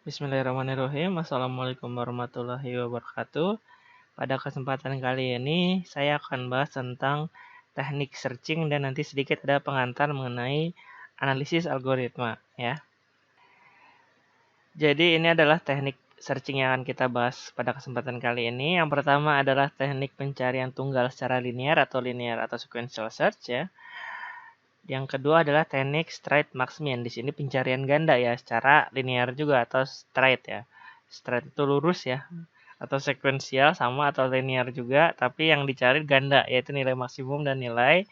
Bismillahirrahmanirrahim. Assalamualaikum warahmatullahi wabarakatuh. Pada kesempatan kali ini, saya akan bahas tentang teknik searching dan nanti sedikit ada pengantar mengenai analisis algoritma, ya. Jadi ini adalah teknik searching yang akan kita bahas pada kesempatan kali ini. Yang pertama adalah teknik pencarian tunggal secara linear atau sequential search, ya. Yang kedua adalah teknik straight marksman. Di sini pencarian ganda ya, secara linear juga atau straight ya. Straight itu lurus ya, atau sekuensial sama atau linear juga, tapi yang dicari ganda yaitu nilai maksimum dan nilai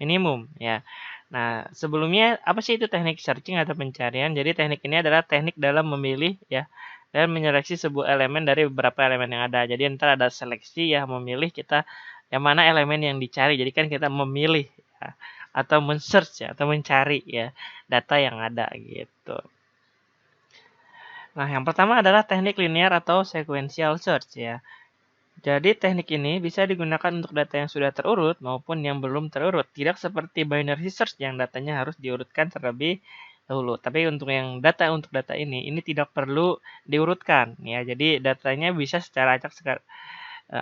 minimum ya. Nah, sebelumnya apa sih itu teknik searching atau pencarian? Jadi teknik ini adalah teknik dalam memilih ya dan menyeleksi sebuah elemen dari beberapa elemen yang ada. Jadi ntar ada seleksi ya, memilih kita yang mana elemen yang dicari. Jadi kan kita memilih ya, atau men-search ya, atau mencari ya data yang ada gitu. Nah, yang pertama adalah teknik linear atau sequential search ya. Jadi teknik ini bisa digunakan untuk data yang sudah terurut maupun yang belum terurut. Tidak seperti binary search yang datanya harus diurutkan terlebih dahulu. Tapi untuk data ini tidak perlu diurutkan ya. Jadi datanya bisa secara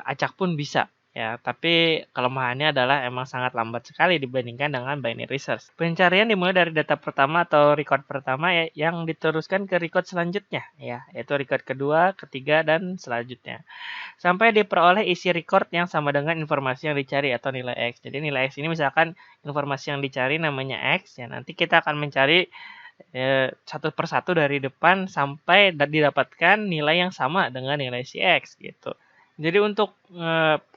acak pun bisa ya, tapi kelemahannya adalah emang sangat lambat sekali dibandingkan dengan binary search. Pencarian dimulai dari data pertama atau record pertama ya, yang diteruskan ke record selanjutnya ya, yaitu record kedua, ketiga, dan selanjutnya sampai diperoleh isi record yang sama dengan informasi yang dicari atau nilai X. Jadi nilai X ini misalkan informasi yang dicari namanya X ya, nanti kita akan mencari satu persatu dari depan sampai didapatkan nilai yang sama dengan nilai si X gitu. Jadi untuk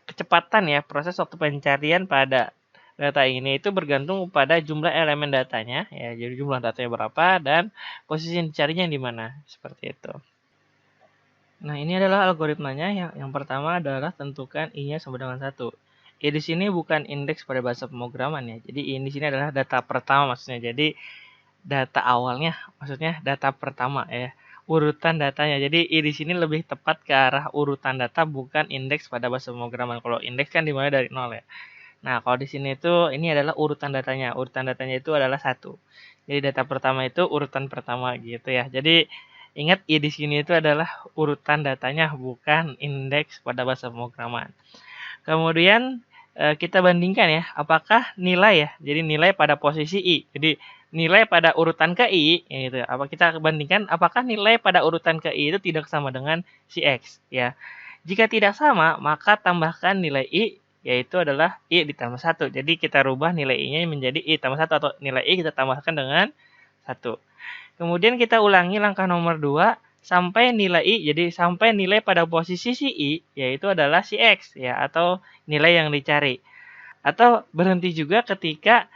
kecepatan ya proses waktu pencarian pada data ini itu bergantung pada jumlah elemen datanya ya, jadi jumlah datanya berapa dan posisi yang dicarinya di mana, seperti itu. Nah, ini adalah algoritmanya. Yang pertama adalah tentukan i-nya sama dengan 1. I di sini bukan indeks pada bahasa pemrograman ya. Jadi i di sini adalah data pertama maksudnya. Jadi data awalnya maksudnya data pertama ya. Urutan datanya. Jadi i di sini lebih tepat ke arah urutan data bukan indeks pada bahasa pemrograman. Kalau indeks kan dimulai dari 0 ya. Nah, kalau di sini itu ini adalah urutan datanya. Urutan datanya itu adalah 1. Jadi data pertama itu urutan pertama gitu ya. Jadi ingat i di sini itu adalah urutan datanya bukan indeks pada bahasa pemrograman. Kemudian kita bandingkan ya, apakah nilai ya. Jadi nilai pada posisi i. Jadi nilai pada urutan ke i gitu. Apa kita bandingkan apakah nilai pada urutan ke i itu tidak sama dengan si x ya. Jika tidak sama, maka tambahkan nilai i yaitu adalah i ditambah 1. Jadi kita rubah nilai i-nya menjadi i tambah 1 atau nilai i kita tambahkan dengan 1. Kemudian kita ulangi langkah nomor 2 sampai nilai i, jadi sampai nilai pada posisi si i yaitu adalah si x ya, atau nilai yang dicari. Atau berhenti juga ketika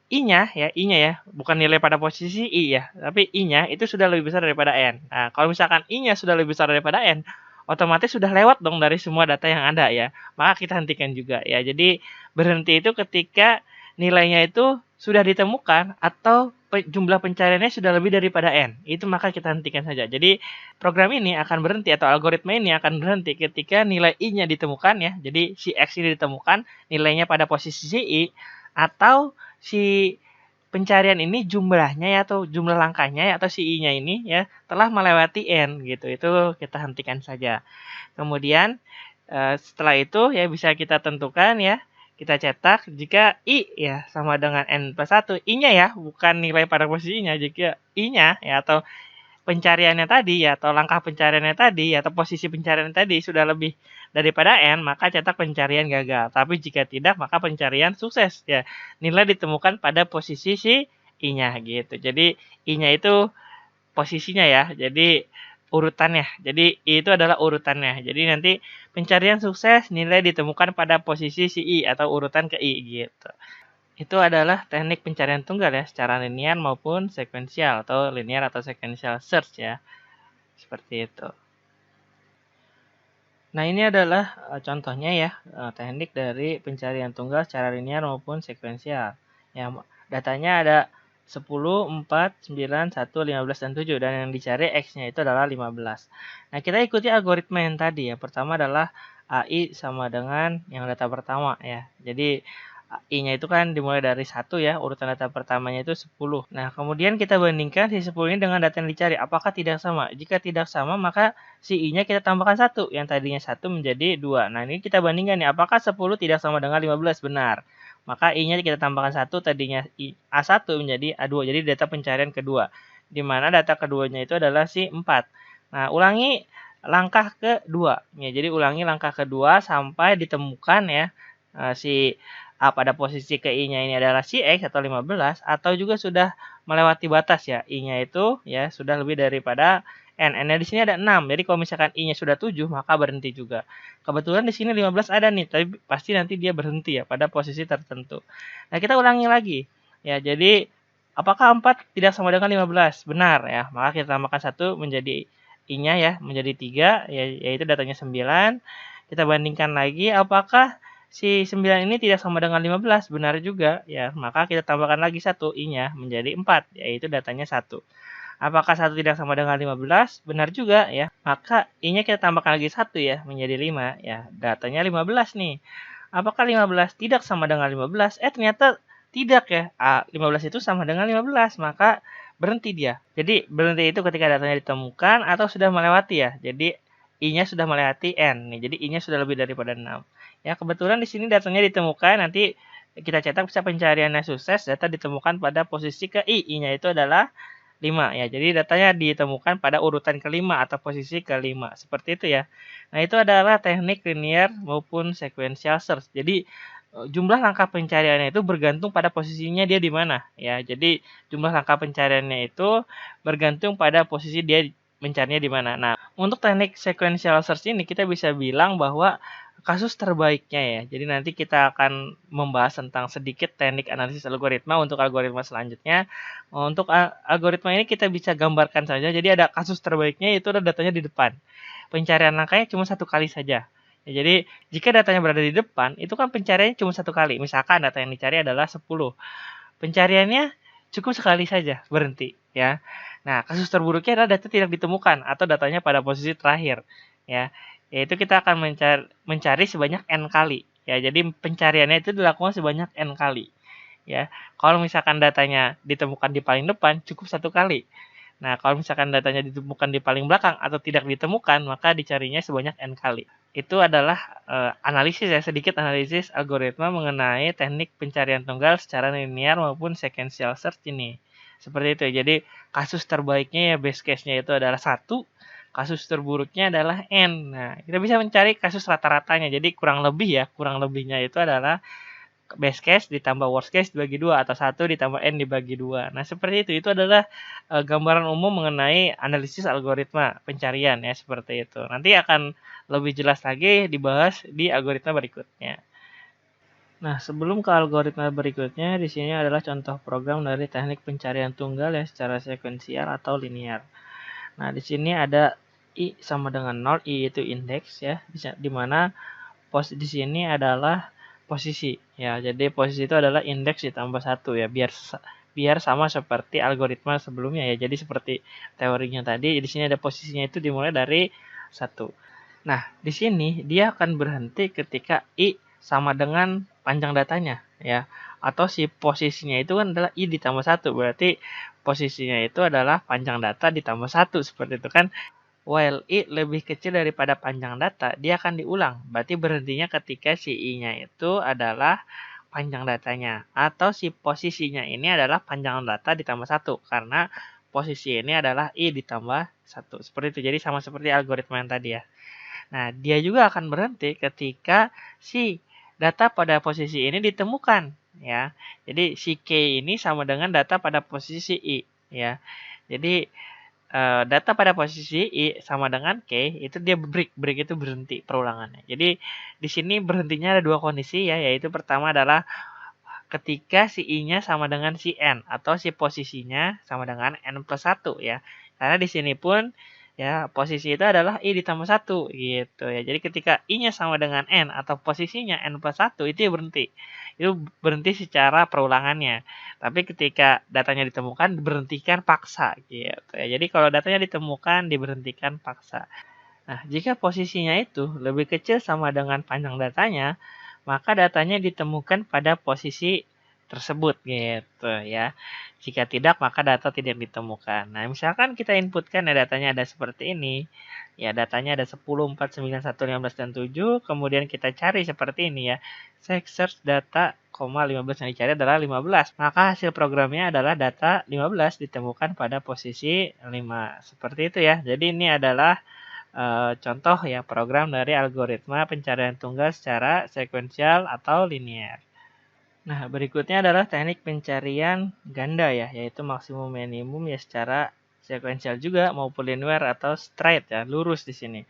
i-nya ya, bukan nilai pada posisi i ya, tapi i-nya itu sudah lebih besar daripada n. Nah, kalau misalkan i-nya sudah lebih besar daripada n, otomatis sudah lewat dong dari semua data yang ada ya. Maka kita hentikan juga ya. Jadi berhenti itu ketika nilainya itu sudah ditemukan atau jumlah pencariannya sudah lebih daripada n. Itu maka kita hentikan saja. Jadi program ini akan berhenti atau algoritma ini akan berhenti ketika nilai i-nya ditemukan ya. Jadi si x ini ditemukan, nilainya pada posisi si i, atau si pencarian ini jumlahnya ya, atau jumlah langkahnya ya, atau si i-nya ini ya telah melewati n gitu. Itu kita hentikan saja. Kemudian setelah itu ya bisa kita tentukan ya, kita cetak jika i ya sama dengan n plus 1, i-nya ya bukan nilai pada posisinya, jika i-nya ya atau pencariannya tadi ya, atau langkah pencariannya tadi ya, atau posisi pencarian tadi sudah lebih daripada n, maka cetak pencarian gagal. Tapi jika tidak, maka pencarian sukses ya. Nilai ditemukan pada posisi si i-nya gitu. Jadi i-nya itu posisinya ya. Jadi urutannya. Jadi i itu adalah urutannya. Jadi nanti pencarian sukses, nilai ditemukan pada posisi si i atau urutan ke i gitu. Itu adalah teknik pencarian tunggal ya, secara linear maupun sekuensial atau linear atau sequential search ya. Seperti itu. Nah, ini adalah contohnya ya, teknik dari pencarian tunggal secara linear maupun sekuensial. Ya, datanya ada 10, 4, 9, 1, 15, dan 7. Dan yang dicari X-nya itu adalah 15. Nah, kita ikuti algoritma yang tadi ya. Pertama adalah AI sama dengan yang data pertama ya. Jadi I-nya itu kan dimulai dari 1 ya, urutan data pertamanya itu 10. Nah, kemudian kita bandingkan si 10 ini dengan data yang dicari, apakah tidak sama? Jika tidak sama, maka si I-nya kita tambahkan 1, yang tadinya 1 menjadi 2. Nah, ini kita bandingkan nih, apakah 10 tidak sama dengan 15? Benar. Maka I-nya kita tambahkan 1, tadinya A1 menjadi A2, jadi data pencarian kedua. Di mana data keduanya itu adalah si 4. Nah, ulangi langkah kedua. Ya, jadi ulangi langkah kedua sampai ditemukan ya si A pada posisi ke I-nya ini adalah si X atau 15 atau juga sudah melewati batas ya. I-nya itu ya sudah lebih daripada N. N-nya di sini ada 6. Jadi kalau misalkan I-nya sudah 7 maka berhenti juga. Kebetulan di sini 15 ada nih, tapi pasti nanti dia berhenti ya pada posisi tertentu. Nah, kita ulangi lagi. Ya, jadi apakah 4 tidak sama dengan 15? Benar ya. Maka kita tambahkan 1 menjadi I-nya ya, menjadi 3 yaitu datanya 9. Kita bandingkan lagi apakah si 9 ini tidak sama dengan 15, benar juga ya. Maka kita tambahkan lagi 1 I-nya menjadi 4, yaitu datanya 1. Apakah 1 tidak sama dengan 15? Benar juga ya. Maka I-nya kita tambahkan lagi 1 ya, menjadi 5 ya. Datanya 15 nih. Apakah 15 tidak sama dengan 15? Ternyata tidak ya. 15 itu sama dengan 15, maka berhenti dia. Jadi berhenti itu ketika datanya ditemukan atau sudah melewati ya. Jadi I-nya sudah melewati N nih. Jadi I-nya sudah lebih daripada 6. Ya, kebetulan di sini datanya ditemukan, nanti kita cetak bisa pencariannya sukses, data ditemukan pada posisi ke I-nya itu adalah 5 ya. Jadi datanya ditemukan pada urutan kelima atau posisi kelima. Seperti itu ya. Nah, itu adalah teknik linear maupun sequential search. Jadi jumlah langkah pencariannya itu bergantung pada posisinya dia di mana ya. Jadi jumlah langkah pencariannya itu bergantung pada posisi dia mencarinya di mana. Nah, untuk teknik sequential search ini kita bisa bilang bahwa kasus terbaiknya ya. Jadi nanti kita akan membahas tentang sedikit teknik analisis algoritma untuk algoritma selanjutnya. Untuk algoritma ini kita bisa gambarkan saja. Jadi ada kasus terbaiknya itu ada datanya di depan. Pencarian langkahnya cuma 1 kali saja. Ya, jadi jika datanya berada di depan, itu kan pencariannya cuma 1 kali. Misalkan data yang dicari adalah 10. Pencariannya cukup sekali saja, berhenti ya. Nah, kasus terburuknya adalah data tidak ditemukan atau datanya pada posisi terakhir ya. Yaitu kita akan mencari sebanyak n kali ya. Jadi pencariannya itu dilakukan sebanyak n kali ya. Kalau misalkan datanya ditemukan di paling depan cukup 1 kali. Nah, kalau misalkan datanya ditemukan di paling belakang atau tidak ditemukan, maka dicarinya sebanyak n kali. Itu adalah analisis ya, sedikit analisis algoritma mengenai teknik pencarian tunggal secara linear maupun sequential search ini. Seperti itu ya. Jadi kasus terbaiknya ya base case-nya itu adalah 1, kasus terburuknya adalah n. Nah, kita bisa mencari kasus rata-ratanya. Jadi kurang lebihnya itu adalah base case ditambah worst case dibagi 2 atau 1 ditambah n dibagi 2. Nah, seperti itu. Itu adalah gambaran umum mengenai analisis algoritma pencarian ya, seperti itu. Nanti akan lebih jelas lagi dibahas di algoritma berikutnya. Nah, sebelum ke algoritma berikutnya, di sini adalah contoh program dari teknik pencarian tunggal ya secara sekuensial atau linear. Nah, di sini ada I sama dengan 0, I itu indeks ya, di mana di sini adalah posisi ya. Jadi posisi itu adalah indeks ditambah 1 ya, biar sama seperti algoritma sebelumnya ya. Jadi seperti teorinya tadi, di sini ada posisinya itu dimulai dari 1. Nah, di sini dia akan berhenti ketika I sama dengan panjang datanya ya. Atau si posisinya itu kan adalah I ditambah 1. Berarti posisinya itu adalah panjang data ditambah 1. Seperti itu kan. While I lebih kecil daripada panjang data, dia akan diulang. Berarti berhentinya ketika si I-nya itu adalah panjang datanya. Atau si posisinya ini adalah panjang data ditambah 1. Karena posisi ini adalah I ditambah 1. Seperti itu. Jadi sama seperti algoritma yang tadi ya. Nah, dia juga akan berhenti ketika si data pada posisi ini ditemukan ya. Jadi si K ini sama dengan data pada posisi I ya. Jadi data pada posisi I sama dengan K itu dia break itu berhenti perulangannya. Jadi di sini berhentinya ada 2 kondisi ya, yaitu pertama adalah ketika si I-nya sama dengan si N atau si posisinya sama dengan N plus 1 ya. Karena di sini pun ya posisi itu adalah I ditambah 1 gitu ya. Jadi ketika I-nya sama dengan N atau posisinya N plus 1 itu ya berhenti. Itu berhenti secara perulangannya. Tapi ketika datanya ditemukan diberhentikan paksa gitu ya. Jadi kalau datanya ditemukan diberhentikan paksa. Nah, jika posisinya itu lebih kecil sama dengan panjang datanya, maka datanya ditemukan pada posisi tersebut gitu ya. Jika tidak, maka data tidak ditemukan. Nah, misalkan kita inputkan ya datanya ada seperti ini. Ya, datanya ada 10, 4, 9, 1, 15, dan 7. Kemudian kita cari seperti ini ya. Search data, 15 yang dicari adalah 15. Maka hasil programnya adalah data 15 ditemukan pada posisi 5. Seperti itu ya. Jadi ini adalah contoh ya program dari algoritma pencarian tunggal secara sekuensial atau linear. Nah, berikutnya adalah teknik pencarian ganda ya, yaitu maksimum minimum ya secara sekuensial juga maupun linear atau straight ya, lurus di sini.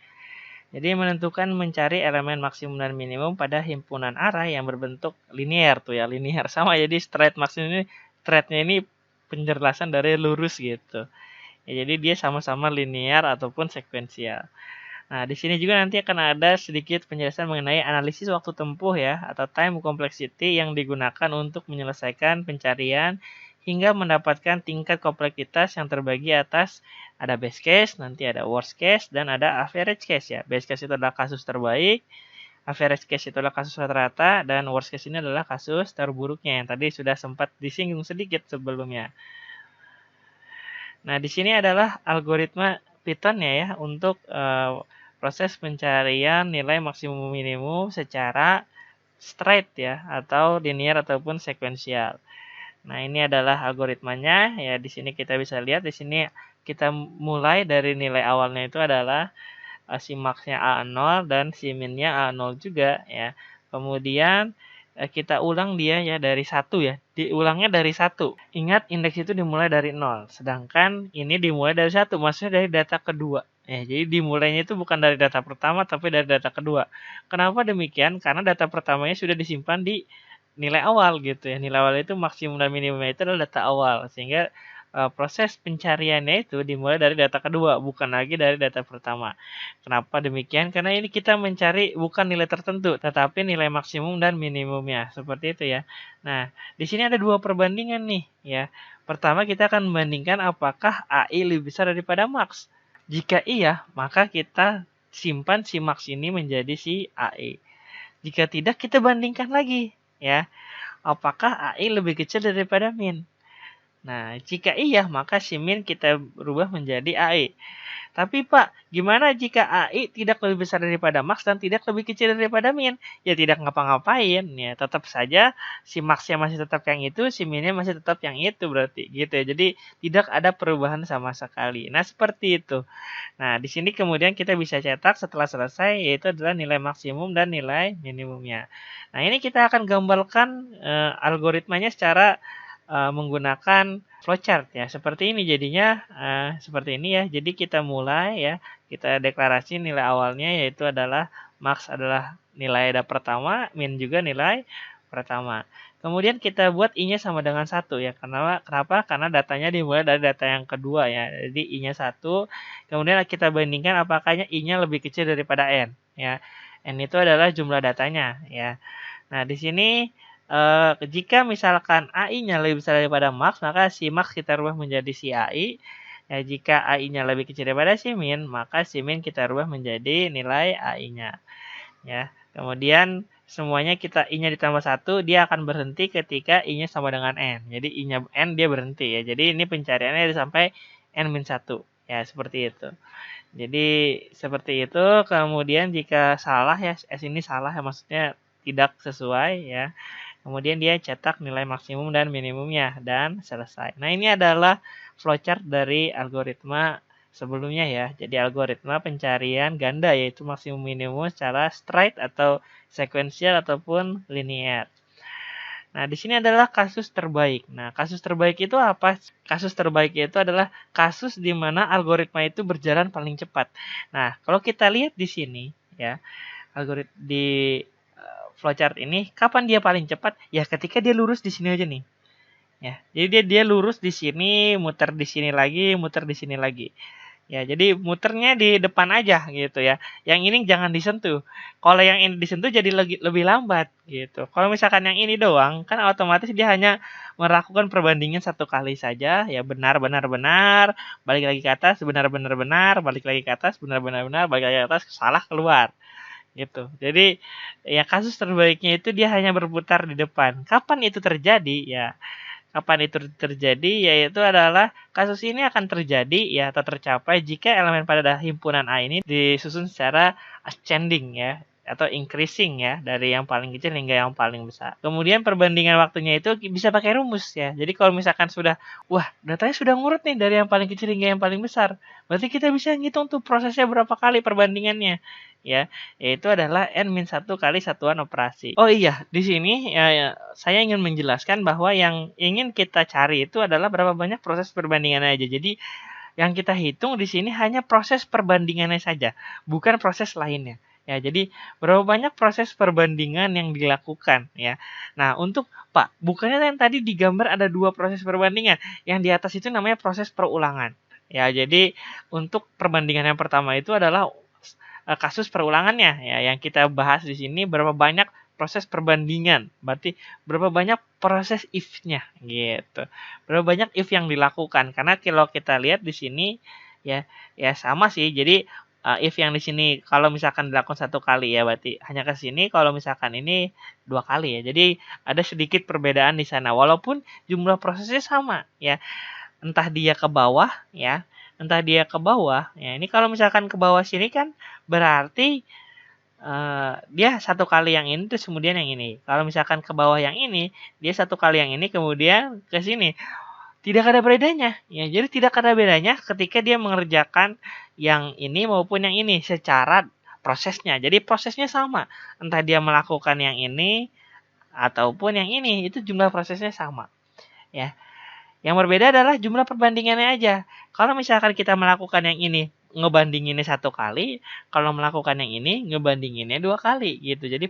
Jadi menentukan mencari elemen maksimum dan minimum pada himpunan array yang berbentuk linear tuh ya, linear sama jadi straight maksimum ini straightnya ini penjelasan dari lurus gitu. Ya, jadi dia sama-sama linear ataupun sekuensial. Nah, di sini juga nanti akan ada sedikit penjelasan mengenai analisis waktu tempuh ya, atau time complexity yang digunakan untuk menyelesaikan pencarian hingga mendapatkan tingkat kompleksitas yang terbagi atas ada base case, nanti ada worst case, dan ada average case ya. Base case itu adalah kasus terbaik, average case itu adalah kasus rata-rata, dan worst case ini adalah kasus terburuknya yang tadi sudah sempat disinggung sedikit sebelumnya. Nah, di sini adalah algoritma Python ya untuk proses pencarian nilai maksimum minimum secara straight ya atau linear ataupun sekuensial. Nah, ini adalah algoritmanya ya. Di sini kita bisa lihat di sini kita mulai dari nilai awalnya itu adalah si max-nya A0 dan si min-nya A0 juga ya. Kemudian kita ulang dia ya dari 1 ya. Diulangnya dari 1. Ingat indeks itu dimulai dari 0. Sedangkan ini dimulai dari 1. Maksudnya dari data kedua. Ya, jadi dimulainya itu bukan dari data pertama tapi dari data kedua. Kenapa demikian? Karena data pertamanya sudah disimpan di nilai awal gitu ya. Nilai awal itu maksimum dan minimumnya itu adalah data awal. Sehingga proses pencariannya itu dimulai dari data kedua, bukan lagi dari data pertama. Kenapa demikian? Karena ini kita mencari bukan nilai tertentu, tetapi nilai maksimum dan minimumnya. Seperti itu ya. Nah, di sini ada dua perbandingan nih ya. Pertama kita akan membandingkan apakah AI lebih besar daripada max. Jika iya, maka kita simpan si max ini menjadi si AI. Jika tidak, kita bandingkan lagi ya. Apakah AI lebih kecil daripada min? Nah, jika iya, maka si min kita berubah menjadi AI. Tapi Pak, gimana jika AI tidak lebih besar daripada max dan tidak lebih kecil daripada min? Ya tidak ngapa-ngapain, ya tetap saja si maxnya masih tetap yang itu, si minnya masih tetap yang itu berarti gitu ya. Jadi tidak ada perubahan sama sekali. Nah, seperti itu. Nah, di sini kemudian kita bisa cetak setelah selesai yaitu adalah nilai maksimum dan nilai minimumnya. Nah, ini kita akan gambarkan algoritmanya secara menggunakan flowchart ya. Seperti ini jadinya seperti ini ya. Jadi kita mulai ya, kita deklarasi nilai awalnya yaitu adalah max adalah nilai data pertama, min juga nilai pertama. Kemudian kita buat i-nya sama dengan 1 ya. Kenapa? Karena datanya dimulai dari data yang kedua ya. Jadi i-nya 1. Kemudian kita bandingkan apakah i-nya lebih kecil daripada n ya. N itu adalah jumlah datanya ya. Nah, di sini jika misalkan AI-nya lebih besar daripada max, maka si max kita rubah menjadi si AI. Ya, jika AI-nya lebih kecil daripada si min, maka si min kita rubah menjadi nilai AI-nya. Ya, kemudian semuanya kita i-nya ditambah 1, dia akan berhenti ketika i-nya sama dengan n. Jadi i-nya n dia berhenti ya. Jadi ini pencariannya sampai n-1. Ya, seperti itu. Jadi seperti itu. Kemudian jika salah ya, S ini salah ya, maksudnya tidak sesuai ya. Kemudian dia cetak nilai maksimum dan minimumnya dan selesai. Nah, ini adalah flowchart dari algoritma sebelumnya ya. Jadi algoritma pencarian ganda yaitu maksimum minimum secara straight atau sekuensial ataupun linear. Nah, di sini adalah kasus terbaik. Nah, kasus terbaik itu apa? Kasus terbaik itu adalah kasus di mana algoritma itu berjalan paling cepat. Nah, kalau kita lihat di sini ya, algoritma di flowchart ini kapan dia paling cepat? Ya ketika dia lurus di sini aja nih. Ya, jadi dia lurus di sini, muter di sini lagi, muter di sini lagi. Ya, jadi muternya di depan aja gitu ya. Yang ini jangan disentuh. Kalau yang ini disentuh jadi lebih lambat gitu. Kalau misalkan yang ini doang, kan otomatis dia hanya melakukan perbandingan satu kali saja. Ya benar, benar, benar, balik lagi ke atas, benar, benar, benar, balik lagi ke atas, benar, benar, benar, balik lagi ke atas, salah keluar. gitu. Jadi ya kasus terbaiknya itu dia hanya berputar di depan. Kapan itu terjadi? Ya, kapan itu terjadi? Yaitu adalah kasus ini akan terjadi ya atau tercapai jika elemen pada himpunan A ini disusun secara ascending ya atau increasing ya dari yang paling kecil hingga yang paling besar. Kemudian perbandingan waktunya itu bisa pakai rumus ya. Jadi kalau misalkan sudah, wah datanya sudah ngurut nih dari yang paling kecil hingga yang paling besar. Berarti kita bisa ngitung tuh prosesnya berapa kali perbandingannya ya, yaitu adalah n-1 kali satuan operasi. Oh iya, di sini ya, saya ingin menjelaskan bahwa yang ingin kita cari itu adalah berapa banyak proses perbandingannya aja. Jadi yang kita hitung di sini hanya proses perbandingannya saja, bukan proses lainnya. Ya, jadi berapa banyak proses perbandingan yang dilakukan ya. Nah, untuk Pak, bukannya yang tadi digambar ada 2 proses perbandingan. Yang di atas itu namanya proses perulangan. Ya, jadi untuk perbandingan yang pertama itu adalah kasus perulangannya ya. Yang kita bahas di sini berapa banyak proses perbandingan. Berarti berapa banyak proses if-nya gitu. Berapa banyak if yang dilakukan. Karena kalau kita lihat di sini ya sama sih. Jadi if yang di sini kalau misalkan dilakukan 1 kali ya berarti hanya ke sini, kalau misalkan ini 2 kali ya. Jadi ada sedikit perbedaan di sana walaupun jumlah prosesnya sama ya. Entah dia ke bawah ya, entah dia ke bawah. Ya, ini kalau misalkan ke bawah sini kan berarti dia 1 kali yang ini terus kemudian yang ini. Kalau misalkan ke bawah yang ini, dia 1 kali yang ini kemudian ke sini. Tidak ada bedanya. Ya, jadi tidak ada bedanya ketika dia mengerjakan yang ini maupun yang ini secara prosesnya. Jadi prosesnya sama. Entah dia melakukan yang ini ataupun yang ini, itu jumlah prosesnya sama. Ya. Yang berbeda adalah jumlah perbandingannya aja. Kalau misalkan kita melakukan yang ini, ngebandinginnya 1 kali, kalau melakukan yang ini, ngebandinginnya 2 kali gitu. Jadi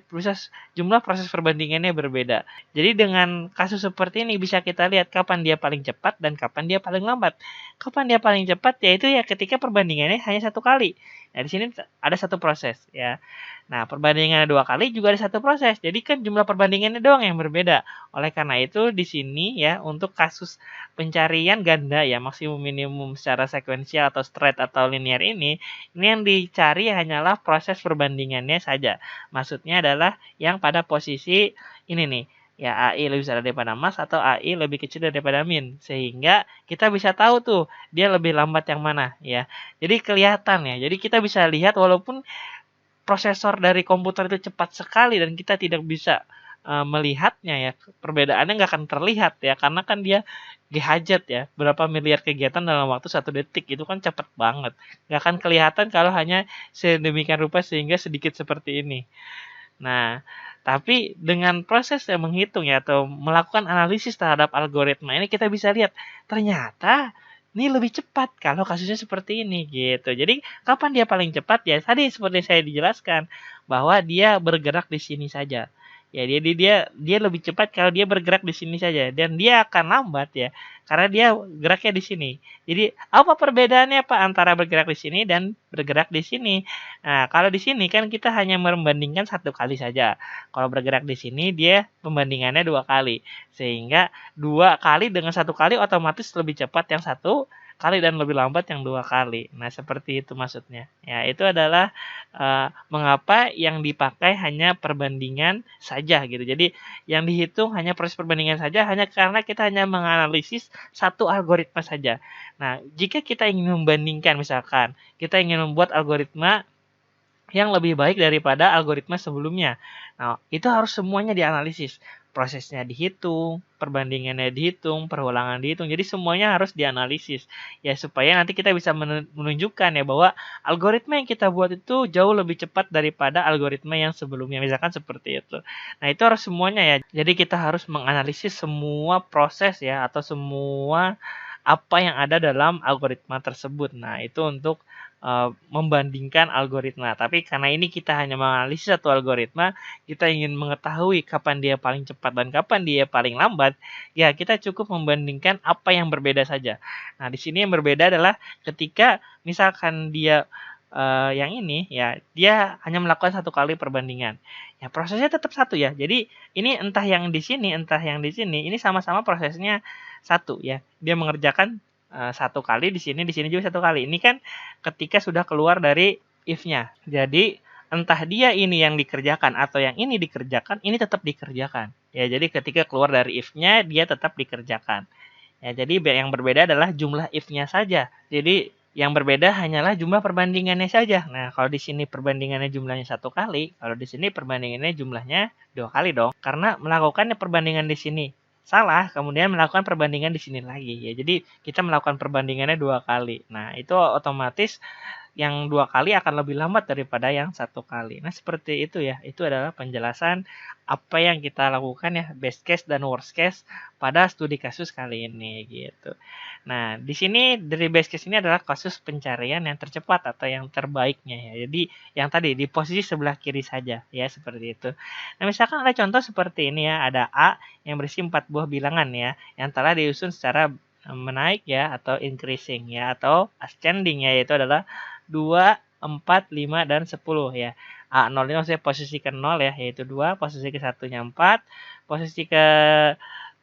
jumlah proses perbandingannya berbeda. Jadi dengan kasus seperti ini bisa kita lihat kapan dia paling cepat dan kapan dia paling lambat. Kapan dia paling cepat yaitu ya ketika perbandingannya hanya 1 kali. Nah, di sini ada 1 proses ya. Nah, perbandingannya 2 kali juga ada 1 proses. Jadi kan jumlah perbandingannya doang yang berbeda. Oleh karena itu di sini ya untuk kasus pencarian ganda ya maksimum minimum secara sekuensial atau straight atau linear ini yang dicari hanyalah proses perbandingannya saja. Maksudnya adalah yang pada posisi ini nih, ya AI lebih besar daripada mas atau AI lebih kecil daripada min, sehingga kita bisa tahu tuh dia lebih lambat yang mana ya. Jadi kelihatan ya. Jadi kita bisa lihat walaupun prosesor dari komputer itu cepat sekali dan kita tidak bisa melihatnya ya, perbedaannya nggak akan terlihat ya karena kan dia gadget ya, berapa miliar kegiatan dalam waktu 1 detik itu kan cepet banget, nggak akan kelihatan kalau hanya sedemikian rupa sehingga sedikit seperti ini. Nah, tapi dengan proses yang menghitung ya atau melakukan analisis terhadap algoritma ini kita bisa lihat ternyata ini lebih cepat kalau kasusnya seperti ini gitu. Jadi kapan dia paling cepat ya? Tadi seperti saya dijelaskan bahwa dia bergerak di sini saja. Ya dia lebih cepat kalau dia bergerak di sini saja dan dia akan lambat ya karena dia geraknya di sini. Jadi apa perbedaannya Pak antara bergerak di sini dan bergerak di sini? Nah, kalau di sini kan kita hanya membandingkan 1 kali saja. Kalau bergerak di sini dia pembandingannya 2 kali. Sehingga 2 kali dengan 1 kali otomatis lebih cepat yang 1 kali dan lebih lambat yang 2 kali. Nah, seperti itu maksudnya. Ya, itu adalah mengapa yang dipakai hanya perbandingan saja gitu. Jadi yang dihitung hanya proses perbandingan saja hanya karena kita hanya menganalisis 1 algoritma saja. Nah, jika kita ingin membandingkan misalkan kita ingin membuat algoritma yang lebih baik daripada algoritma sebelumnya. Nah, itu harus semuanya dianalisis. Prosesnya dihitung, perbandingannya dihitung, perulangan dihitung. Jadi semuanya harus dianalisis. Ya supaya nanti kita bisa menunjukkan ya bahwa algoritma yang kita buat itu jauh lebih cepat daripada algoritma yang sebelumnya. Misalkan seperti itu. Nah, itu harus semuanya ya. Jadi kita harus menganalisis semua proses ya atau semua apa yang ada dalam algoritma tersebut. Nah, itu untuk membandingkan algoritma. Tapi karena ini kita hanya menganalisis 1 algoritma, kita ingin mengetahui kapan dia paling cepat dan kapan dia paling lambat, ya kita cukup membandingkan apa yang berbeda saja. Nah, di sini yang berbeda adalah ketika misalkan dia yang ini ya dia hanya melakukan 1 kali perbandingan. Ya prosesnya tetap 1 ya. Jadi ini entah yang di sini, entah yang di sini, ini sama-sama prosesnya 1 ya. Dia mengerjakan 1 kali di sini juga 1 kali. Ini kan ketika sudah keluar dari if-nya. Jadi entah dia ini yang dikerjakan atau yang ini dikerjakan, ini tetap dikerjakan. Ya, jadi ketika keluar dari if-nya, dia tetap dikerjakan. Ya, jadi yang berbeda adalah jumlah if-nya saja. Jadi yang berbeda hanyalah jumlah perbandingannya saja. Nah, kalau di sini perbandingannya jumlahnya 1 kali, kalau di sini perbandingannya jumlahnya 2 kali dong. Karena melakukan perbandingan di sini salah, kemudian melakukan perbandingan di sini lagi. Ya, jadi kita melakukan perbandingannya 2 kali. Nah, itu otomatis yang 2 kali akan lebih lambat daripada yang 1 kali. Nah, seperti itu ya. Itu adalah penjelasan apa yang kita lakukan ya, best case dan worst case pada studi kasus kali ini gitu. Nah, di sini dari best case ini adalah kasus pencarian yang tercepat atau yang terbaiknya ya. Jadi yang tadi di posisi sebelah kiri saja ya, seperti itu. Nah, misalkan ada contoh seperti ini ya, ada A yang berisi 4 buah bilangan ya, yang telah disusun secara menaik ya, atau increasing ya, atau ascending ya, yaitu adalah 2, 4, 5, dan 10 ya. A0 ini maksudnya posisi ke 0 ya, yaitu 2, posisi ke 1-nya 4, posisi ke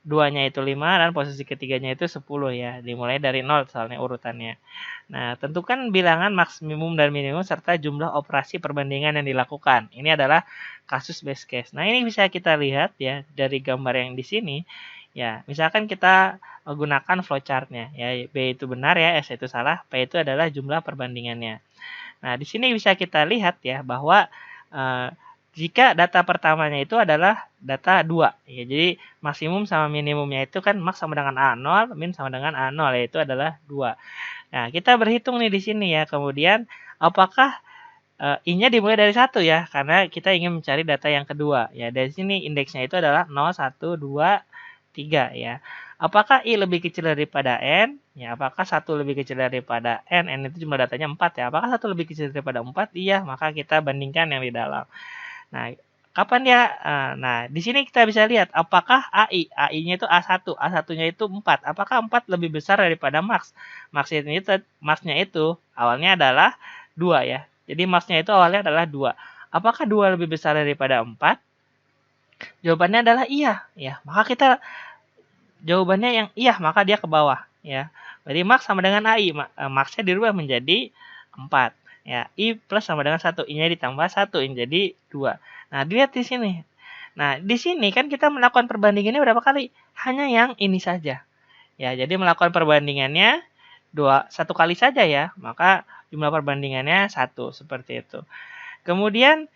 2-nya itu 5, dan posisi ketiganya itu 10 ya. Dimulai dari 0 soalnya urutannya. Nah, tentukan bilangan maksimum dan minimum serta jumlah operasi perbandingan yang dilakukan. Ini adalah kasus best case. Nah, ini bisa kita lihat ya dari gambar yang di sini. Ya, misalkan kita menggunakan flowchart-nya ya, B itu benar ya, S itu salah, P itu adalah jumlah perbandingannya. Nah, di sini bisa kita lihat ya bahwa jika data pertamanya itu adalah data 2 ya. Jadi maksimum sama minimumnya itu kan max sama dengan A0, min sama dengan A0 yaitu adalah 2. Nah, kita berhitung nih di sini ya. Kemudian apakah I-nya dimulai dari 1 ya, karena kita ingin mencari data yang kedua ya. Dari sini indeksnya itu adalah 0, 1, 2, 3 ya. Apakah I lebih kecil daripada N? Ya, apakah 1 lebih kecil daripada N? N itu jumlah datanya 4 ya. Apakah 1 lebih kecil daripada 4? Iya, maka kita bandingkan yang di dalam. Nah, kapan dia? Nah, di sini kita bisa lihat apakah AI. AI-nya itu A1, A1-nya itu 4. Apakah 4 lebih besar daripada max? Max-nya itu awalnya adalah 2 ya. Jadi max-nya itu awalnya adalah 2. Apakah 2 lebih besar daripada 4? Jawabannya adalah iya ya. Maka kita jawabannya yang iya, maka dia ke bawah ya. Jadi max sama dengan AI, max-nya dirubah menjadi 4. Ya, I plus sama dengan 1, I-nya ditambah 1, ini jadi 2. Nah, dilihat di sini. Nah, di sini kan kita melakukan perbandingannya berapa kali? Hanya yang ini saja. Ya, jadi melakukan perbandingannya 1 kali saja ya. Maka jumlah perbandingannya 1, seperti itu. Kemudian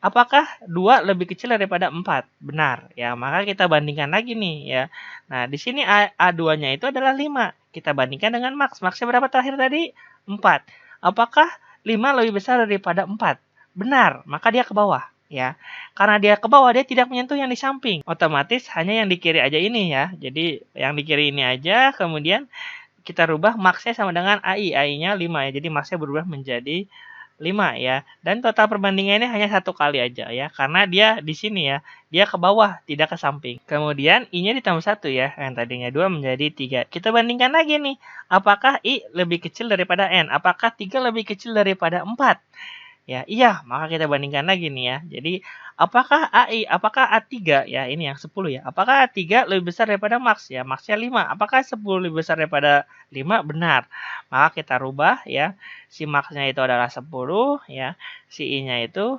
apakah 2 lebih kecil daripada 4? Benar. Ya, maka kita bandingkan lagi nih ya. Nah, di sini A2-nya itu adalah 5. Kita bandingkan dengan max. Max-nya berapa terakhir tadi? 4. Apakah 5 lebih besar daripada 4? Benar, maka dia ke bawah ya. Karena dia ke bawah, dia tidak menyentuh yang di samping. Otomatis hanya yang di kiri aja ini ya. Jadi yang di kiri ini aja, kemudian kita rubah max-nya sama dengan AI. AI-nya 5 ya. Jadi max-nya berubah menjadi 5 ya. Dan total perbandingannya hanya 1 kali aja ya. Karena dia di sini ya. Dia ke bawah, tidak ke samping. Kemudian I-nya ditambah 1 ya. Yang tadinya 2 menjadi 3. Kita bandingkan lagi nih. Apakah I lebih kecil daripada N? Apakah 3 lebih kecil daripada 4? Ya, iya, maka kita bandingkan lagi nih ya. Jadi, apakah A3 ya, ini yang 10 ya. Apakah A3 lebih besar daripada max ya? Max-nya 5. Apakah 10 lebih besar daripada 5? Benar. Maka kita rubah ya. Si max-nya itu adalah 10 ya. Si I-nya itu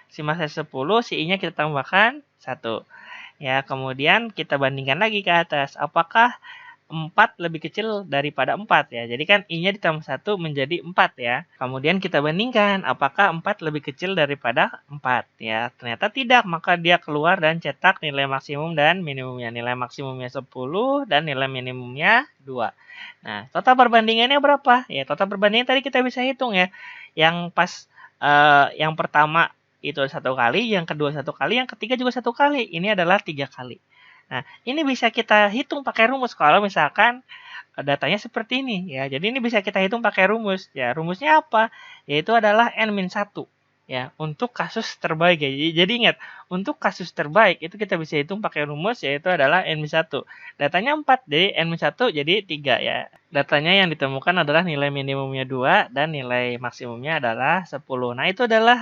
si max-nya 10, si I-nya kita tambahkan 1. Ya, kemudian kita bandingkan lagi ke atas. Apakah 4 lebih kecil daripada 4 ya. Jadi kan I-nya ditambah 1 menjadi 4 ya. Kemudian kita bandingkan apakah 4 lebih kecil daripada 4 ya. Ternyata tidak, maka dia keluar dan cetak nilai maksimum dan minimumnya. Nilai maksimumnya 10 dan nilai minimumnya 2. Nah, total perbandingannya berapa? Ya, total perbandingan tadi kita bisa hitung ya. Yang pas yang pertama itu 1 kali, yang kedua 1 kali, yang ketiga juga 1 kali. Ini adalah 3 kali. Nah, ini bisa kita hitung pakai rumus kalau misalkan datanya seperti ini ya. Jadi ini bisa kita hitung pakai rumus. Ya, rumusnya apa? Yaitu adalah N-1 ya untuk kasus terbaik ya. Jadi ingat, untuk kasus terbaik itu kita bisa hitung pakai rumus yaitu adalah N-1. Datanya 4, jadi N-1 jadi 3 ya. Datanya yang ditemukan adalah nilai minimumnya 2 dan nilai maksimumnya adalah 10. Nah, itu adalah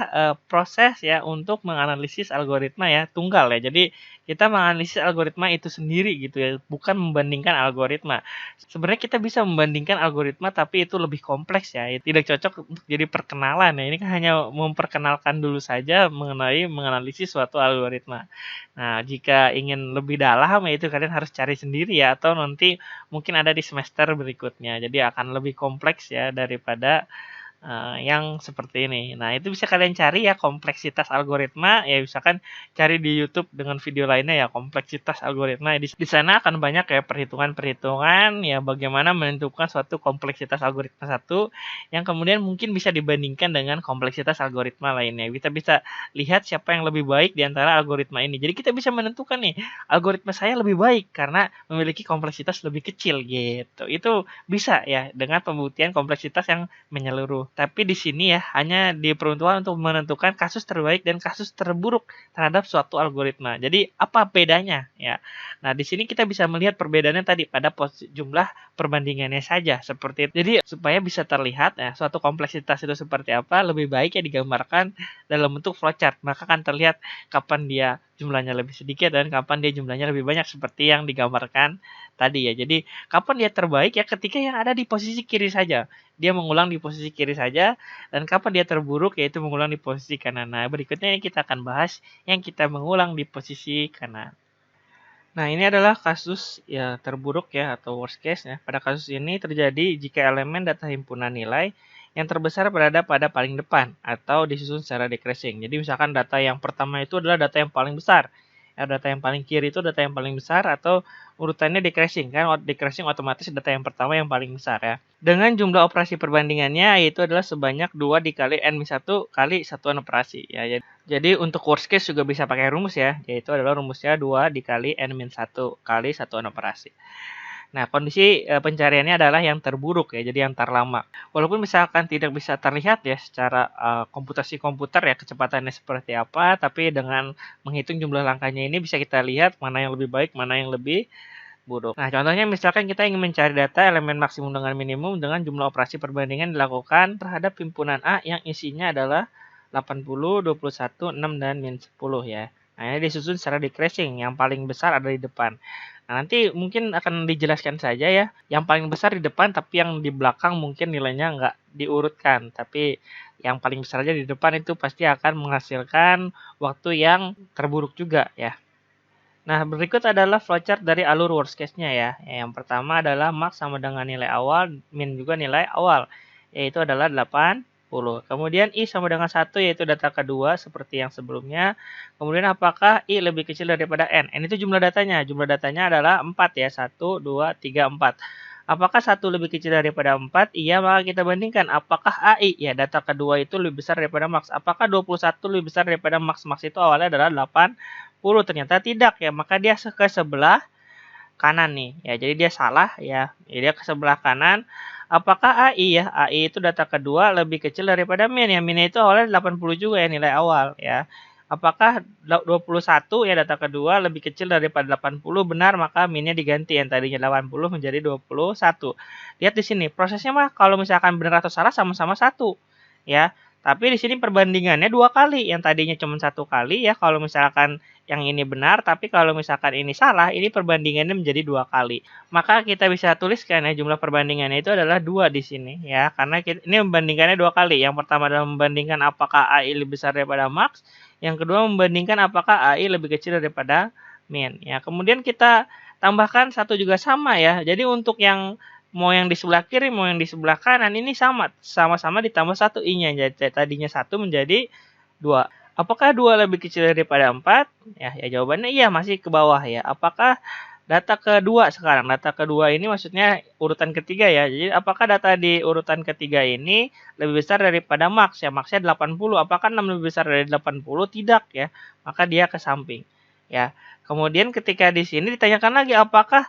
proses ya untuk menganalisis algoritma ya, tunggal ya. Jadi kita menganalisis algoritma itu sendiri gitu ya, bukan membandingkan algoritma. Sebenarnya kita bisa membandingkan algoritma tapi itu lebih kompleks ya. Tidak cocok untuk jadi perkenalan ya. Ini kan hanya memperkenalkan dulu saja mengenai menganalisis suatu algoritma. Nah, jika ingin lebih dalam ya itu kalian harus cari sendiri ya atau nanti mungkin ada di semester berikutnya. Jadi akan lebih kompleks ya daripada yang seperti ini. Nah, itu bisa kalian cari ya kompleksitas algoritma, ya misalkan cari di YouTube dengan video lainnya ya kompleksitas algoritma. Di sana akan banyak ya perhitungan-perhitungan ya bagaimana menentukan suatu kompleksitas algoritma satu yang kemudian mungkin bisa dibandingkan dengan kompleksitas algoritma lainnya. Kita bisa lihat siapa yang lebih baik di antara algoritma ini. Jadi kita bisa menentukan nih, algoritma saya lebih baik karena memiliki kompleksitas lebih kecil gitu. Itu bisa ya dengan pembuktian kompleksitas yang menyeluruh. Tapi di sini ya hanya diperuntukkan untuk menentukan kasus terbaik dan kasus terburuk terhadap suatu algoritma. Jadi apa bedanya ya? Nah, di sini kita bisa melihat perbedaannya tadi pada jumlah perbandingannya saja seperti itu. Jadi supaya bisa terlihat ya suatu kompleksitas itu seperti apa, lebih baik ya digambarkan dalam bentuk flowchart. Maka akan terlihat kapan dia jumlahnya lebih sedikit dan kapan dia jumlahnya lebih banyak seperti yang digambarkan tadi ya. Jadi kapan dia terbaik ya ketika yang ada di posisi kiri saja. Dia mengulang di posisi kiri saja dan kapan dia terburuk yaitu mengulang di posisi kanan. Nah, berikutnya kita akan bahas yang kita mengulang di posisi kanan. Nah, ini adalah kasus ya terburuk ya atau worst case ya. Pada kasus ini terjadi jika elemen data himpunan nilai yang terbesar berada pada paling depan atau disusun secara decreasing. Jadi misalkan data yang pertama itu adalah data yang paling besar. Ya, data yang paling kiri itu data yang paling besar atau urutannya decreasing kan, decreasing otomatis data yang pertama yang paling besar ya. Dengan jumlah operasi perbandingannya yaitu adalah sebanyak 2 dikali N-1 kali satuan operasi ya. Jadi untuk worst case juga bisa pakai rumus ya, yaitu adalah rumusnya 2 dikali N-1 kali satuan operasi. Nah, kondisi pencariannya adalah yang terburuk ya, jadi yang terlama. Walaupun misalkan tidak bisa terlihat ya secara komputasi komputer ya kecepatannya seperti apa, tapi dengan menghitung jumlah langkahnya ini bisa kita lihat mana yang lebih baik, mana yang lebih buruk. Nah, contohnya misalkan kita ingin mencari data elemen maksimum dengan minimum dengan jumlah operasi perbandingan dilakukan terhadap himpunan A yang isinya adalah 80, 21, 6, dan min 10 ya. Nah, ini disusun secara decreasing, yang paling besar ada di depan. Nah, nanti mungkin akan dijelaskan saja ya, yang paling besar di depan tapi yang di belakang mungkin nilainya nggak diurutkan. Tapi yang paling besar aja di depan itu pasti akan menghasilkan waktu yang terburuk juga ya. Nah, berikut adalah flowchart dari alur worst case-nya ya. Yang pertama adalah max sama dengan nilai awal, min juga nilai awal, yaitu adalah 80. Kemudian I sama dengan 1, yaitu data kedua seperti yang sebelumnya. Kemudian apakah I lebih kecil daripada N? N itu jumlah datanya. Jumlah datanya adalah 4 ya. 1, 2, 3, 4. Apakah 1 lebih kecil daripada 4? Iya, maka kita bandingkan. Apakah AI? Ya, data kedua itu lebih besar daripada max. Apakah 21 lebih besar daripada max? Max itu awalnya adalah 80. Ternyata tidak ya. Maka dia ke sebelah kanan nih. Ya, jadi dia salah ya. Jadi dia ke sebelah kanan. Apakah AI ya? AI itu data kedua lebih kecil daripada min. Ya, min itu awalnya 80 juga ya nilai awal ya. Apakah 21 ya data kedua lebih kecil daripada 80? Benar, maka minnya diganti yang tadinya 80 menjadi 21. Lihat di sini, prosesnya mah kalau misalkan benar atau salah sama-sama 1 ya. Tapi di sini perbandingannya 2 kali, yang tadinya cuma 1 kali ya kalau misalkan yang ini benar, tapi kalau misalkan ini salah, ini perbandingannya menjadi 2 kali. Maka kita bisa tuliskan ya jumlah perbandingannya itu adalah 2 di sini ya, karena ini membandingkannya 2 kali. Yang pertama adalah membandingkan apakah AI lebih besar daripada max, yang kedua membandingkan apakah AI lebih kecil daripada min. Ya, kemudian kita tambahkan 1 juga sama ya. Jadi untuk yang mau yang di sebelah kiri, mau yang di sebelah kanan ini sama-sama ditambah 1 I-nya. Jadi tadinya 1 menjadi 2. Apakah 2 lebih kecil daripada 4? Ya, jawabannya iya, masih ke bawah ya. Apakah data kedua sekarang? Data kedua ini maksudnya urutan ketiga ya. Jadi apakah data di urutan ketiga ini lebih besar daripada max? Ya, maxnya 80. Apakah 6 lebih besar dari 80? Tidak ya. Maka dia ke samping. Ya. Kemudian ketika di sini ditanyakan lagi apakah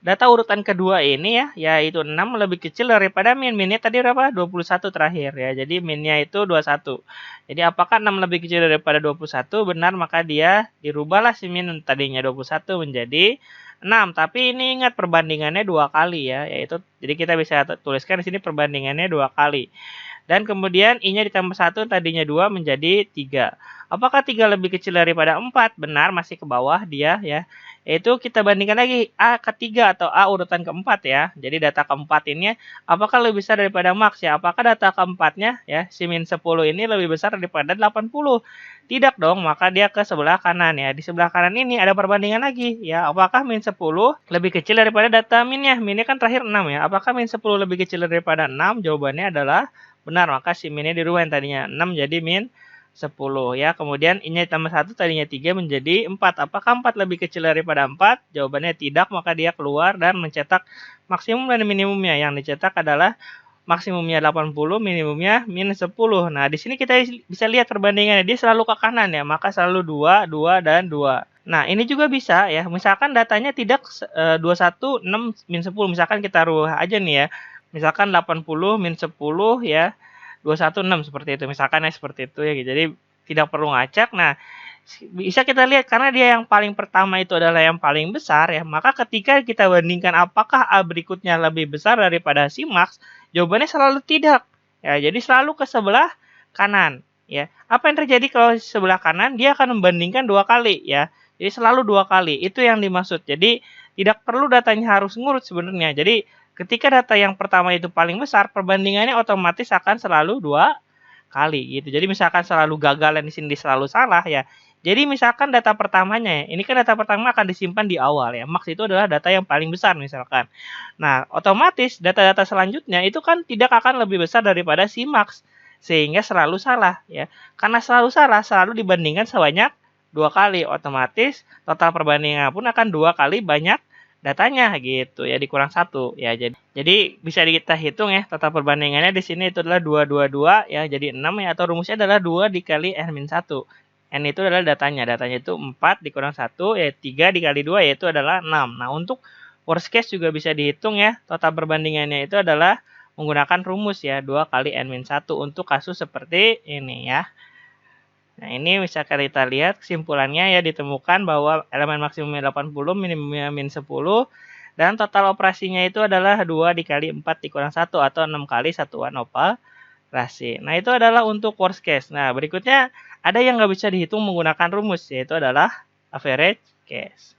data urutan kedua ini ya, yaitu 6 lebih kecil daripada min. Minnya tadi berapa? 21 terakhir ya. Jadi minnya itu 21. Jadi apakah 6 lebih kecil daripada 21? Benar, maka dia dirubahlah si min tadinya 21 menjadi 6. Tapi ini ingat perbandingannya 2 kali ya, yaitu jadi kita bisa tuliskan di sini perbandingannya 2 kali. Dan kemudian I-nya ditambah 1 tadinya 2 menjadi 3. Apakah 3 lebih kecil daripada 4? Benar, masih ke bawah dia ya. Yaitu kita bandingkan lagi A ketiga atau A urutan keempat ya. Jadi data keempat ini apakah lebih besar daripada max ya? Apakah data keempatnya ya si min 10 ini lebih besar daripada 80? Tidak dong, maka dia ke sebelah kanan ya. Di sebelah kanan ini ada perbandingan lagi ya. Apakah min 10 lebih kecil daripada data minnya? Minnya kan terakhir 6 ya. Apakah min 10 lebih kecil daripada 6? Jawabannya adalah benar, maka si minnya dirubah yang tadinya 6 jadi min 10 ya. Kemudian I-nya ditambah 1 tadinya 3 menjadi 4. Apakah 4 lebih kecil daripada 4? Jawabannya tidak, maka dia keluar dan mencetak maksimum dan minimumnya. Yang dicetak adalah maksimumnya 80, minimumnya min 10. Nah, di sini kita bisa lihat perbandingannya. Dia selalu ke kanan ya, maka selalu 2, 2, dan 2. Nah, ini juga bisa ya. Misalkan datanya tidak 21, 6, min 10. Misalkan kita rubah aja nih ya. Misalkan 80 min 10 ya 216 seperti itu. Misalkan ya seperti itu ya. Jadi tidak perlu ngacak. Nah, bisa kita lihat karena dia yang paling pertama itu adalah yang paling besar ya. Maka ketika kita bandingkan apakah A berikutnya lebih besar daripada si max, jawabannya selalu tidak. Ya, jadi selalu ke sebelah kanan ya. Apa yang terjadi kalau sebelah kanan? Dia akan membandingkan 2 kali ya. Jadi selalu 2 kali. Itu yang dimaksud. Jadi tidak perlu datanya harus ngurut sebenarnya. Jadi ketika data yang pertama itu paling besar, perbandingannya otomatis akan selalu 2 kali gitu. Jadi misalkan selalu gagal dan di sini selalu salah ya. Jadi misalkan data pertamanya ya, ini kan data pertama akan disimpan di awal ya. Max itu adalah data yang paling besar misalkan. Nah, otomatis data-data selanjutnya itu kan tidak akan lebih besar daripada si max. Sehingga selalu salah ya. Karena selalu salah, selalu dibandingkan sebanyak 2 kali. Otomatis total perbandingan pun akan 2 kali banyak datanya gitu ya, dikurang 1 ya. Jadi bisa kita hitung ya total perbandingannya di sini itu adalah 222 ya, jadi 6 ya, atau rumusnya adalah 2 dikali n-1. N itu adalah datanya. Datanya itu 4 dikurang 1 ya 3 dikali 2 yaitu adalah 6. Nah, untuk worst case juga bisa dihitung ya. Total perbandingannya itu adalah menggunakan rumus ya 2 kali n-1 untuk kasus seperti ini ya. Nah, ini bisa kita lihat kesimpulannya ya, ditemukan bahwa elemen maksimumnya 80, minimumnya min 10, dan total operasinya itu adalah 2 dikali 4 dikurang 1 atau 6 kali satuan operasi. Nah, itu adalah untuk worst case. Nah, berikutnya ada yang nggak bisa dihitung menggunakan rumus, yaitu adalah average case.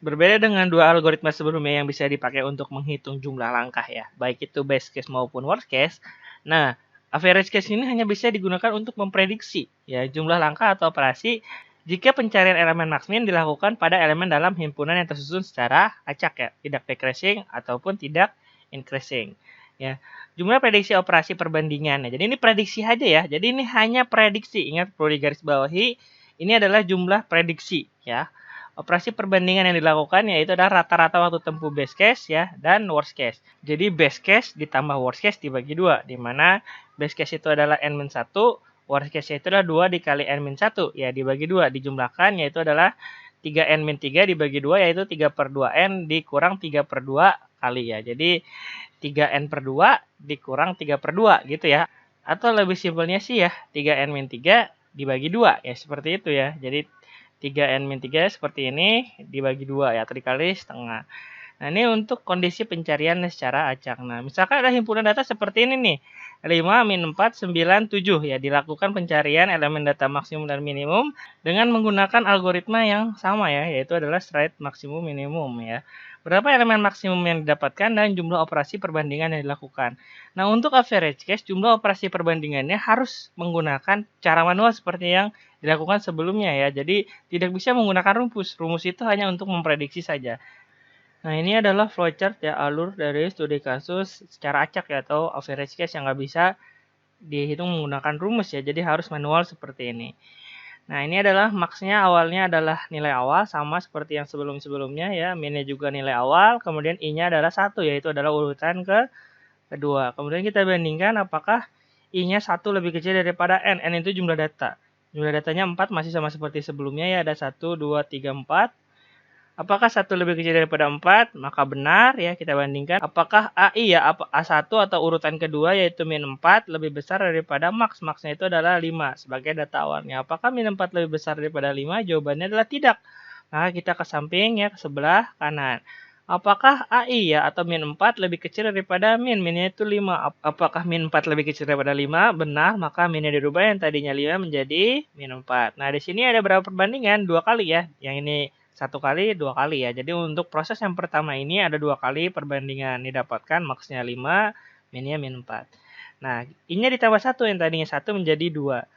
Berbeda dengan dua algoritma sebelumnya yang bisa dipakai untuk menghitung jumlah langkah ya, baik itu best case maupun worst case. Nah, average case ini hanya bisa digunakan untuk memprediksi ya jumlah langkah atau operasi jika pencarian elemen max min dilakukan pada elemen dalam himpunan yang tersusun secara acak ya, tidak decreasing ataupun tidak increasing. Ya, jumlah prediksi operasi perbandingan. Jadi ini prediksi aja ya. Jadi ini hanya prediksi. Ingat, perlu digarisbawahi, ini adalah jumlah prediksi ya. Operasi perbandingan yang dilakukan yaitu adalah rata-rata waktu tempuh best case ya dan worst case. Jadi best case ditambah worst case dibagi 2, di mana best case itu adalah n-1, worst case itu adalah 2 dikali n-1 ya, dibagi 2, dijumlahkan yaitu adalah 3n-3 dibagi 2 yaitu 3/2n dikurang 3/2 kali ya. Jadi 3n/2 dikurang 3/2 gitu ya. Atau lebih simpelnya sih ya 3n-3 dibagi 2 ya, seperti itu ya. Jadi 3n-3 seperti ini dibagi 2 ya, atau dikali setengah. Nah, ini untuk kondisi pencarian secara acak. Nah, misalkan ada himpunan data seperti ini nih. 5, min 4, 9, 7 ya. Dilakukan pencarian elemen data maksimum dan minimum dengan menggunakan algoritma yang sama ya, yaitu adalah straight maksimum minimum ya. Berapa elemen maksimum yang didapatkan dan jumlah operasi perbandingan yang dilakukan. Nah, untuk average case, jumlah operasi perbandingannya harus menggunakan cara manual seperti yang dilakukan sebelumnya ya. Jadi tidak bisa menggunakan rumus. Rumus itu hanya untuk memprediksi saja. Nah, ini adalah flowchart ya, alur dari studi kasus secara acak ya, atau average case yang nggak bisa dihitung menggunakan rumus ya. Jadi harus manual seperti ini. Nah, ini adalah max-nya awalnya adalah nilai awal sama seperti yang sebelum-sebelumnya ya. Min-nya juga nilai awal, kemudian I-nya adalah 1 yaitu adalah urutan kedua. Kemudian kita bandingkan apakah I-nya 1 lebih kecil daripada N. N itu jumlah data. Jumlah datanya 4 masih sama seperti sebelumnya ya, ada 1, 2, 3, 4. Apakah 1 lebih kecil daripada 4? Maka benar ya, kita bandingkan. Apakah AI ya, A1 atau urutan kedua yaitu min 4 lebih besar daripada max? Maxnya itu adalah 5 sebagai data awalnya. Apakah min 4 lebih besar daripada 5? Jawabannya adalah tidak. Maka kita ke samping ya, ke sebelah kanan. Apakah AI ya atau min 4 lebih kecil daripada min? Minnya itu 5. Apakah min 4 lebih kecil daripada 5? Benar, maka minnya dirubah yang tadinya 5 menjadi min 4. Nah, di sini ada berapa perbandingan? 2 kali ya. Yang ini 1 kali, 2 kali ya. Jadi untuk proses yang pertama ini ada 2 kali perbandingan. Didapatkan maksnya 5, minnya min 4. Nah, ini ditambah 1 yang tadinya 1 menjadi 2.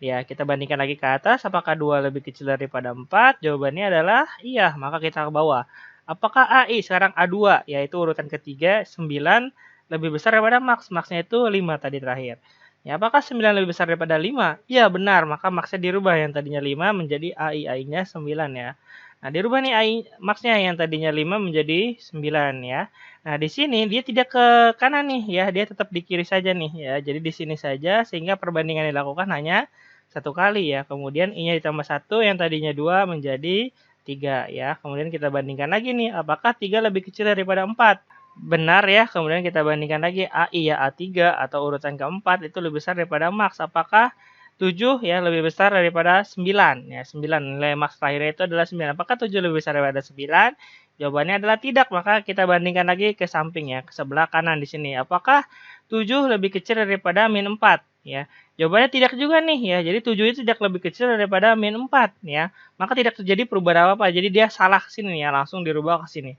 Ya, kita bandingkan lagi ke atas. Apakah 2 lebih kecil daripada 4? Jawabannya adalah iya. Maka kita ke bawah. Apakah AI sekarang A2, yaitu urutan ketiga, 9 lebih besar daripada max? Maxnya itu 5 tadi terakhir. Ya, apakah 9 lebih besar daripada 5? Iya, benar. Maka maxnya dirubah yang tadinya 5 menjadi AI. AI-nya 9 ya. Nah, dirubah nih AI maxnya yang tadinya 5 menjadi 9 ya. Nah, di sini dia tidak ke kanan nih ya, dia tetap di kiri saja nih ya. Jadi di sini saja sehingga perbandingan yang dilakukan hanya 1 kali ya. Kemudian I-nya ditambah 1 yang tadinya 2 menjadi 3 ya. Kemudian kita bandingkan lagi nih, apakah 3 lebih kecil daripada 4? Benar ya. Kemudian kita bandingkan lagi AI ya, A3 atau urutan keempat itu lebih besar daripada max. Apakah 7 ya lebih besar daripada 9 ya. 9 nilai max terakhirnya itu adalah 9. Apakah 7 lebih besar daripada 9? Jawabannya adalah tidak. Maka kita bandingkan lagi ke samping ya, ke sebelah kanan di sini. Apakah 7 lebih kecil daripada min 4 ya? Jawabannya tidak juga nih ya. Jadi 7 itu tidak lebih kecil daripada min 4 ya. Maka tidak terjadi perubahan apa-apa. Jadi dia salah ke sini ya, langsung dirubah ke sini.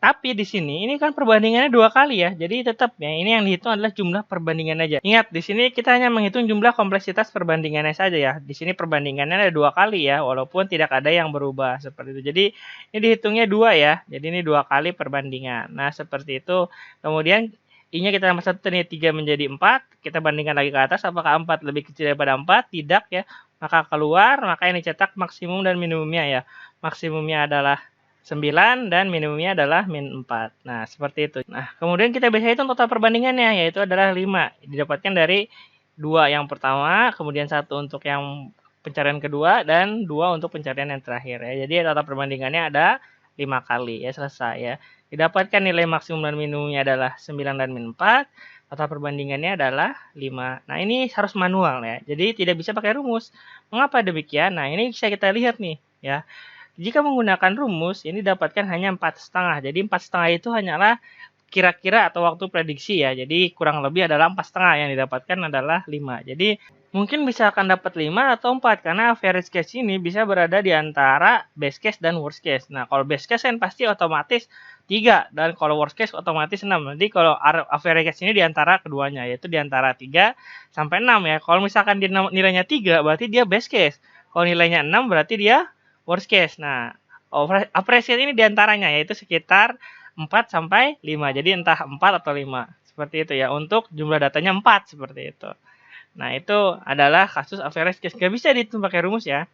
Tapi di sini ini kan perbandingannya 2 kali ya. Jadi tetap ya, ini yang dihitung adalah jumlah perbandingan aja. Ingat, di sini kita hanya menghitung jumlah kompleksitas perbandingannya saja ya. Di sini perbandingannya ada 2 kali ya, walaupun tidak ada yang berubah seperti itu. Jadi ini dihitungnya 2 ya. Jadi ini 2 kali perbandingan. Nah, seperti itu. Kemudian I-nya kita tambah 1 nih, 3 menjadi 4. Kita bandingkan lagi ke atas, apakah 4 lebih kecil daripada 4? Tidak ya. Maka keluar, maka ini cetak maksimum dan minimumnya ya. Maksimumnya adalah 9 dan minimumnya adalah min 4. Nah, seperti itu. Nah, kemudian kita bisa hitung total perbandingannya, yaitu adalah 5. Didapatkan dari 2 yang pertama, kemudian 1 untuk yang pencarian kedua, dan 2 untuk pencarian yang terakhir. Ya. Jadi total perbandingannya ada 5 kali. Ya, selesai ya. Didapatkan nilai maksimum dan minimumnya adalah 9 dan min 4. Total perbandingannya adalah 5. Nah, ini harus manual ya. Jadi tidak bisa pakai rumus. Mengapa demikian? Nah, ini bisa kita lihat nih ya. Jika menggunakan rumus, ini dapatkan hanya 4,5. Jadi 4,5 itu hanyalah kira-kira atau waktu prediksi ya. Jadi kurang lebih adalah 4,5, yang didapatkan adalah 5. Jadi mungkin bisa akan dapat 5 atau 4 karena average case ini bisa berada di antara best case dan worst case. Nah, kalau best case kan pasti otomatis 3 dan kalau worst case otomatis 6. Nanti kalau average case ini di antara keduanya, yaitu di antara 3 sampai 6 ya. Kalau misalkan nilainya 3 berarti dia best case. Kalau nilainya 6 berarti dia worst case. Nah, average case ini diantaranya yaitu sekitar 4 sampai 5. Jadi entah 4 atau 5. Seperti itu ya. Untuk jumlah datanya 4 seperti itu. Nah, itu adalah kasus average case. Gak bisa dihitung pakai rumus ya.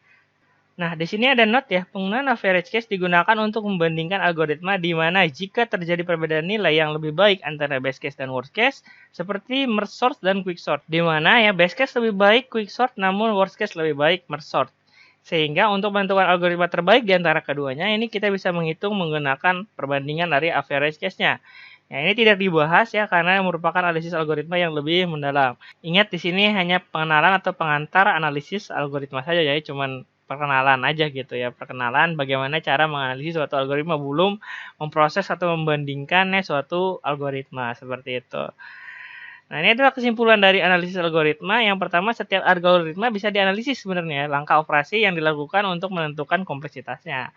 Nah, di sini ada note ya. Penggunaan average case digunakan untuk membandingkan algoritma di mana jika terjadi perbedaan nilai yang lebih baik antara best case dan worst case, seperti merge sort dan quick sort. Di mana ya best case lebih baik quick sort, namun worst case lebih baik merge sort. Sehingga untuk menentukan algoritma terbaik di antara keduanya, ini kita bisa menghitung menggunakan perbandingan dari average case-nya. Ya, ini tidak dibahas ya karena merupakan analisis algoritma yang lebih mendalam. Ingat di sini hanya pengenalan atau pengantar analisis algoritma saja ya, cuman perkenalan aja gitu ya. Perkenalan bagaimana cara menganalisis suatu algoritma, belum memproses atau membandingkannya suatu algoritma seperti itu. Nah, ini adalah kesimpulan dari analisis algoritma. Yang pertama, setiap algoritma bisa dianalisis sebenarnya, langkah operasi yang dilakukan untuk menentukan kompleksitasnya.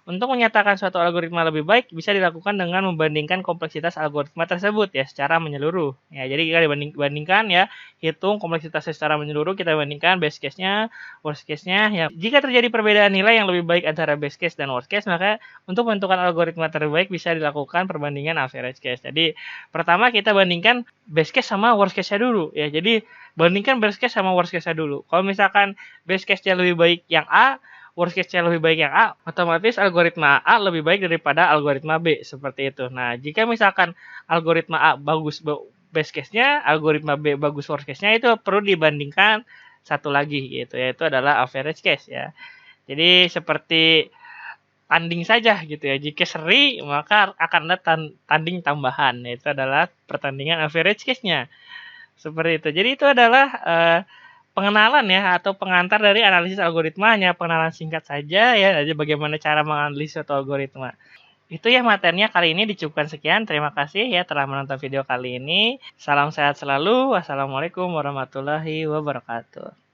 Untuk menyatakan suatu algoritma lebih baik, bisa dilakukan dengan membandingkan kompleksitas algoritma tersebut ya secara menyeluruh. Ya, jadi kita bandingkan ya, hitung kompleksitasnya secara menyeluruh, kita bandingkan best case-nya, worst case-nya. Ya, jika terjadi perbedaan nilai yang lebih baik antara best case dan worst case, maka untuk menentukan algoritma terbaik bisa dilakukan perbandingan average case. Jadi, pertama kita bandingkan best case sama worst case-nya dulu ya. Jadi, bandingkan best case sama worst case-nya dulu. Kalau misalkan best case-nya lebih baik yang A, worst case-nya lebih baik yang A, otomatis algoritma A lebih baik daripada algoritma B, seperti itu. Nah, jika misalkan algoritma A bagus best case-nya, algoritma B bagus worst case-nya, itu perlu dibandingkan satu lagi gitu, yaitu adalah average case ya. Jadi seperti tanding saja gitu ya. Jika seri, maka akan ada tanding tambahan, yaitu adalah pertandingan average case-nya. Seperti itu. Jadi itu adalah pengenalan ya atau pengantar dari analisis algoritma, hanya pengenalan singkat saja ya, jadi bagaimana cara menganalisis suatu algoritma. Itu ya materinya kali ini, dicukupkan sekian. Terima kasih ya telah menonton video kali ini. Salam sehat selalu. Wassalamualaikum warahmatullahi wabarakatuh.